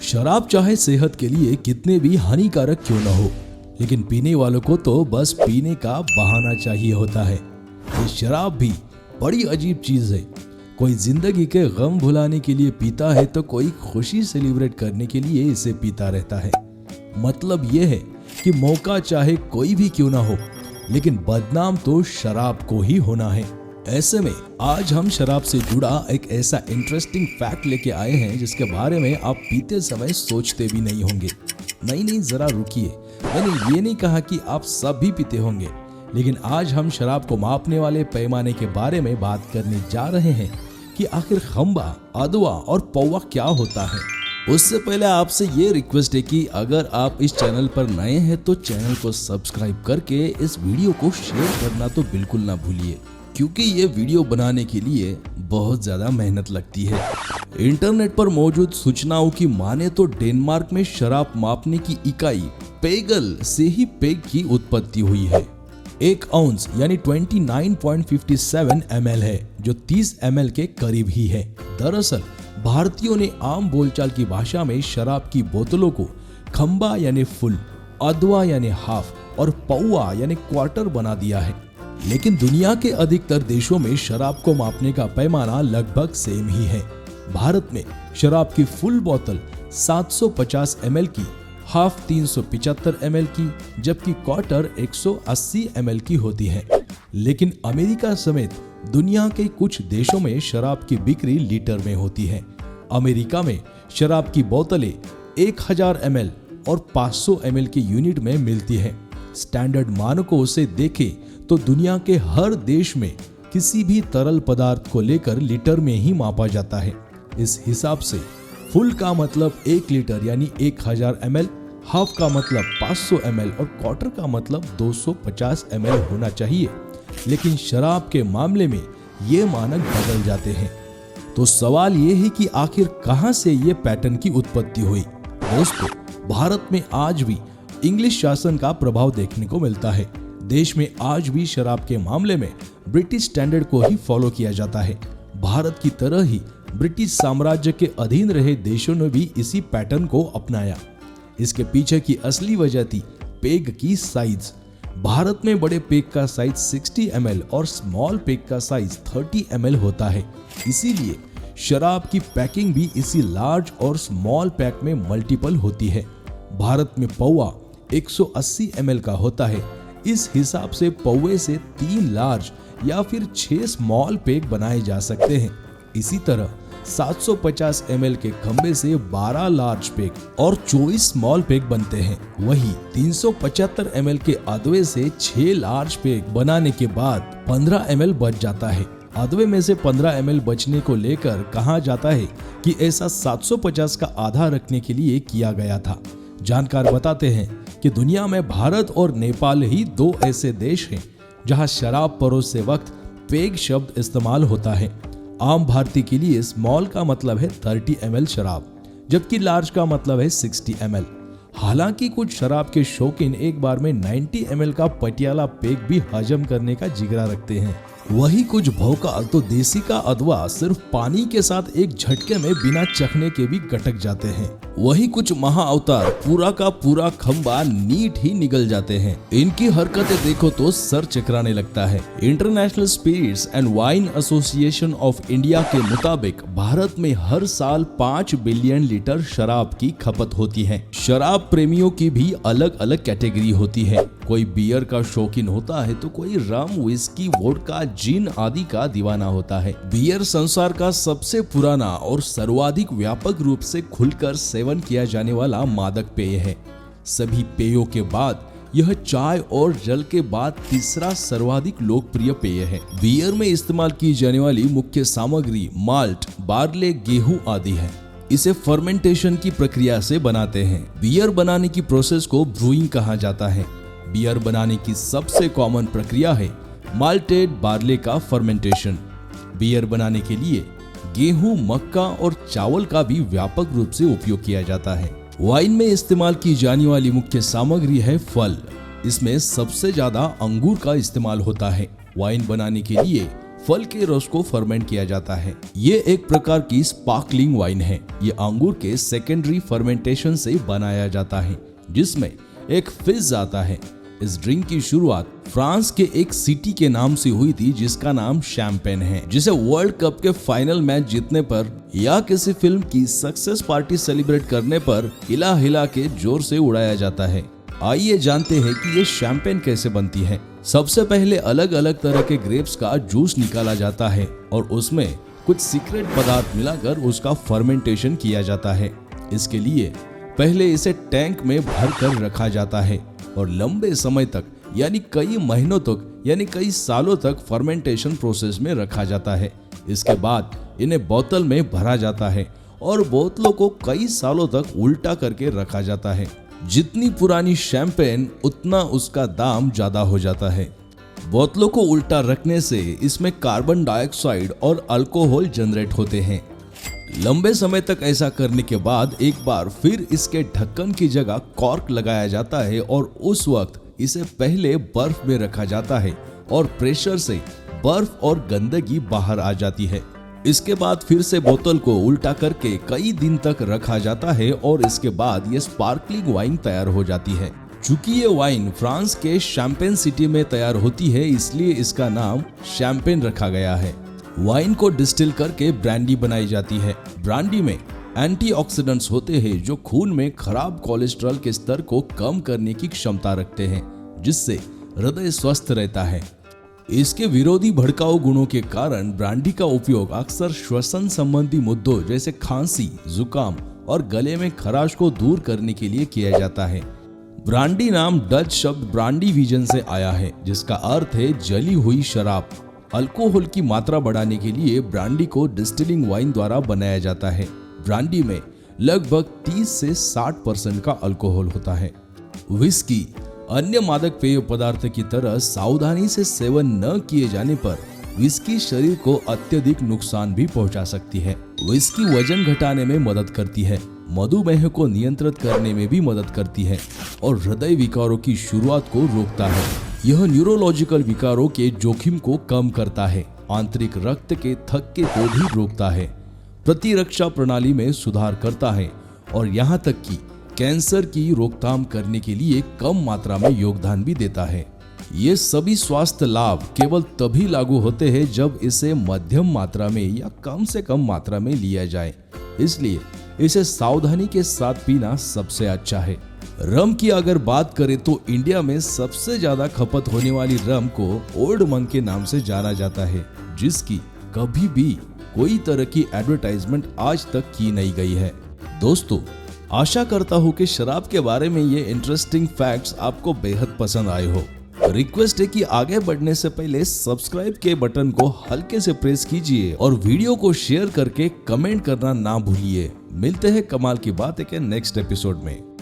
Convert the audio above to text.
शराब चाहे सेहत के लिए कितने भी हानिकारक क्यों न हो, लेकिन पीने वालों को तो बस पीने का बहाना चाहिए होता है। ये शराब भी बड़ी अजीब चीज है। कोई जिंदगी के गम भुलाने के लिए पीता है तो कोई खुशी सेलिब्रेट करने के लिए इसे पीता रहता है। मतलब ये है कि मौका चाहे कोई भी क्यों ना हो, लेकिन बदनाम तो शराब को ही होना है। ऐसे में आज हम शराब से जुड़ा एक ऐसा इंटरेस्टिंग फैक्ट लेके आए हैं जिसके बारे में आप पीते समय सोचते भी नहीं होंगे। नहीं, जरा रुकिए। मैंने ये नहीं कहा कि आप सब भी पीते होंगे, लेकिन आज हम शराब को मापने वाले पैमाने के बारे में बात करने जा रहे हैं कि आखिर खंबा, अदवा और पौवा क्या होता है। उससे पहले आपसे ये रिक्वेस्ट है कि अगर आप इस चैनल पर नए हैं तो चैनल को सब्सक्राइब करके इस वीडियो को शेयर करना तो बिल्कुल ना भूलिए, क्योंकि ये वीडियो बनाने के लिए बहुत ज्यादा मेहनत लगती है। इंटरनेट पर मौजूद सूचनाओं की माने तो डेनमार्क में शराब मापने की इकाई पेगल से ही पेग की उत्पत्ति हुई है। 1 आउंस यानी 29.57 ml है, जो 30 ml के करीब ही है। दरअसल भारतीयों ने आम बोलचाल की भाषा में शराब की बोतलों को खंबा यानी फुल, अदवा यानी हाफ और पौवा यानी क्वार्टर बना दिया है। लेकिन दुनिया के अधिकतर देशों में शराब को मापने का पैमाना लगभग सेम ही है। भारत में शराब की फुल बोतल 750 ml की, हाफ 375 ml की, जबकि क्वार्टर 180 ml की होती है। लेकिन अमेरिका समेत दुनिया के कुछ देशों में शराब की बिक्री लीटर में होती है। अमेरिका में शराब की बोतलें 1000 ml और 500 ml के यूनिट में मिलती है। स्टैंडर्ड मानकों से देखें तो दुनिया के हर देश में किसी भी तरल पदार्थ को लेकर लीटर में ही मापा जाता है। इस हिसाब से फुल का मतलब 1 लीटर यानी 1000 ml, हाफ का मतलब 500 ml और क्वार्टर का मतलब 250 ml होना चाहिए। लेकिन शराब के मामले में ये मानक बदल जाते हैं। तो सवाल ये है कि आखिर कहां से ये पैटर्न की उत्पत्ति हुई। दोस्तों, भारत में आज भी इंग्लिश शासन का प्रभाव देखने को मिलता है। देश में आज भी शराब के मामले में ब्रिटिश स्टैंडर्ड को ही फॉलो किया जाता है। भारत की तरह ही ब्रिटिश साम्राज्य के अधीन रहे देशों ने भी इसी पैटर्न को अपनाया। इसके पीछे की असली वजह थी पेग की साइज। भारत में बड़े पेग का साइज 60 ml और स्मॉल पेग का साइज 30 ml होता है। इसीलिए शराब की पैकिंग भी इसी लार्ज और स्मॉल पैक में मल्टीपल होती है। भारत में पौवा 180 ml का होता है। इस हिसाब से पौवे से 3 लार्ज या फिर 6 स्मॉल पेग बनाए जा सकते हैं। इसी तरह 750 ml के खंबे से 12 लार्ज पेग और 24 स्मॉल पेग बनते हैं। वही 375 ml के अदवे से 6 लार्ज पेग बनाने के बाद 15 ml बच जाता है। अदवे में से 15 ml बचने को लेकर कहा जाता है कि ऐसा 750 का आधा रखने के लिए किया गया था। जानकार बताते हैं कि दुनिया में भारत और नेपाल ही 2 ऐसे देश हैं जहां शराब परोसते वक्त पेग शब्द इस्तेमाल होता है। आम भारतीय के लिए स्मॉल का मतलब है 30 ml शराब, जबकि लार्ज का मतलब है 60 ml। हालांकि कुछ शराब के शौकीन एक बार में 90 ml का पटियाला पेग भी हजम करने का जिगरा रखते हैं। वही कुछ भौकाल तो देसी का अदवा सिर्फ पानी के साथ एक झटके में बिना चखने के भी गटक जाते हैं। वही कुछ महाअवतार पूरा का पूरा खंबा नीट ही निगल जाते हैं। इनकी हरकतें देखो तो सर चकराने लगता है। International Spirits and Wine Association of India के मुताबिक भारत में हर साल 5 बिलियन लीटर शराब की खपत होती है। शराब प्रेमियों की भी अलग अलग कैटेगरी होती है। कोई बियर का शौकीन होता है तो कोई रम, विस्की, वोडका, जिन आदि का दीवाना होता है। बियर संसार का सबसे पुराना और सर्वाधिक व्यापक रूप से खुलकर सेवन किया जाने वाला मादक पेय है। सभी पेयों के बाद यह चाय और जल के बाद तीसरा सर्वाधिक लोकप्रिय पेय है। बियर में इस्तेमाल की जाने वाली मुख्य सामग्री माल्ट, बार्ले, गेहूं आदि है। इसे फर्मेंटेशन की प्रक्रिया से बनाते हैं। बियर बनाने की प्रोसेस को ब्रूइंग कहा जाता है। बियर बनाने की सबसे कॉमन प्रक्रिया है माल्टेड बार्ले का फर्मेंटेशन। बियर बनाने के लिए गेहूं, मक्का और चावल का भी व्यापक रूप से उपयोग किया जाता है। वाइन में इस्तेमाल की जाने वाली मुख्य सामग्री है फल। इसमें सबसे ज्यादा अंगूर का इस्तेमाल होता है। वाइन बनाने के लिए फल के रस को फर्मेंट किया जाता है। ये एक प्रकार की स्पार्कलिंग वाइन है। ये अंगूर के सेकेंडरी फर्मेंटेशन से बनाया जाता है, जिसमें एक फिज आता है। इस ड्रिंक की शुरुआत फ्रांस के एक सिटी के नाम से हुई थी, जिसका नाम शैंपेन है, जिसे वर्ल्ड कप के फाइनल मैच जीतने पर या किसी फिल्म की सक्सेस पार्टी सेलिब्रेट करने पर हिला हिला के जोर से उड़ाया जाता है। आइए जानते हैं कि ये शैंपेन कैसे बनती है। सबसे पहले अलग अलग तरह के ग्रेप्स का जूस निकाला जाता है और उसमें कुछ सीक्रेट पदार्थ मिलाकर उसका फर्मेंटेशन किया जाता है। इसके लिए पहले इसे टैंक में भर कर रखा जाता है और लंबे समय तक यानी कई महीनों तक यानी कई सालों तक फर्मेंटेशन प्रोसेस में रखा जाता है। इसके बाद इन्हें बोतल में भरा जाता है और बोतलों को कई सालों तक उल्टा करके रखा जाता है। जितनी पुरानी शैंपेन उतना उसका दाम ज्यादा हो जाता है। बोतलों को उल्टा रखने से इसमें कार्बन डाइऑक्साइड और अल्कोहल जनरेट होते हैं। लंबे समय तक ऐसा करने के बाद एक बार फिर इसके ढक्कन की जगह कॉर्क लगाया जाता है और उस वक्त इसे पहले बर्फ में रखा जाता है और प्रेशर से बर्फ और गंदगी बाहर आ जाती है। इसके बाद फिर से बोतल को उल्टा करके कई दिन तक रखा जाता है और इसके बाद ये स्पार्कलिंग वाइन तैयार हो जाती है। चूंकि ये वाइन फ्रांस के शैंपेन सिटी में तैयार होती है, इसलिए इसका नाम शैंपेन रखा गया है। वाइन को डिस्टिल करके ब्रांडी बनाई जाती है। ब्रांडी में एंटीऑक्सीडेंट्स होते हैं जो खून में खराब कोलेस्ट्रॉल के स्तर को कम करने की क्षमता रखते हैं, जिससे हृदय स्वस्थ रहता है। इसके विरोधी भड़काऊ गुणों के कारण ब्रांडी का उपयोग अक्सर श्वसन संबंधी मुद्दों जैसे खांसी, जुकाम और गले में खराश को दूर करने के लिए किया जाता है। ब्रांडी नाम डच शब्द ब्रांडी विजन से आया है, जिसका अर्थ है जली हुई शराब। अल्कोहल की मात्रा बढ़ाने के लिए ब्रांडी को डिस्टिलिंग वाइन द्वारा बनाया जाता है। ब्रांडी में लगभग 30 से 60% का अल्कोहल होता है। विस्की अन्य मादक पेय पदार्थ की तरह सावधानी से सेवन न किए जाने पर विस्की शरीर को अत्यधिक नुकसान भी पहुंचा सकती है। विस्की वजन घटाने में मदद करती है, मधुमेह को नियंत्रित करने में भी मदद करती है और हृदय विकारों की शुरुआत को रोकता है। यह न्यूरोलॉजिकल विकारों के जोखिम को कम करता है, आंतरिक रक्त के थक्के को भी रोकता है, प्रतिरक्षा प्रणाली में सुधार करता है और यहाँ तक कि कैंसर की रोकथाम करने के लिए कम मात्रा में योगदान भी देता है। ये सभी स्वास्थ्य लाभ केवल तभी लागू होते हैं जब इसे मध्यम मात्रा में या कम से कम मात्रा में लिया जाए, इसलिए इसे सावधानी के साथ पीना सबसे अच्छा है। रम की अगर बात करें तो इंडिया में सबसे ज्यादा खपत होने वाली रम को ओल्ड मंक के नाम से जाना जाता है, जिसकी कभी भी कोई तरह की एडवर्टाइजमेंट आज तक की नहीं गई है। दोस्तों, आशा करता हूँ कि शराब के बारे में ये इंटरेस्टिंग फैक्ट्स आपको बेहद पसंद आए हो। रिक्वेस्ट है कि आगे बढ़ने से पहले सब्सक्राइब के बटन को हल्के से प्रेस कीजिए और वीडियो को शेयर करके कमेंट करना ना भूलिए। मिलते हैं कमाल की बात है के नेक्स्ट एपिसोड में।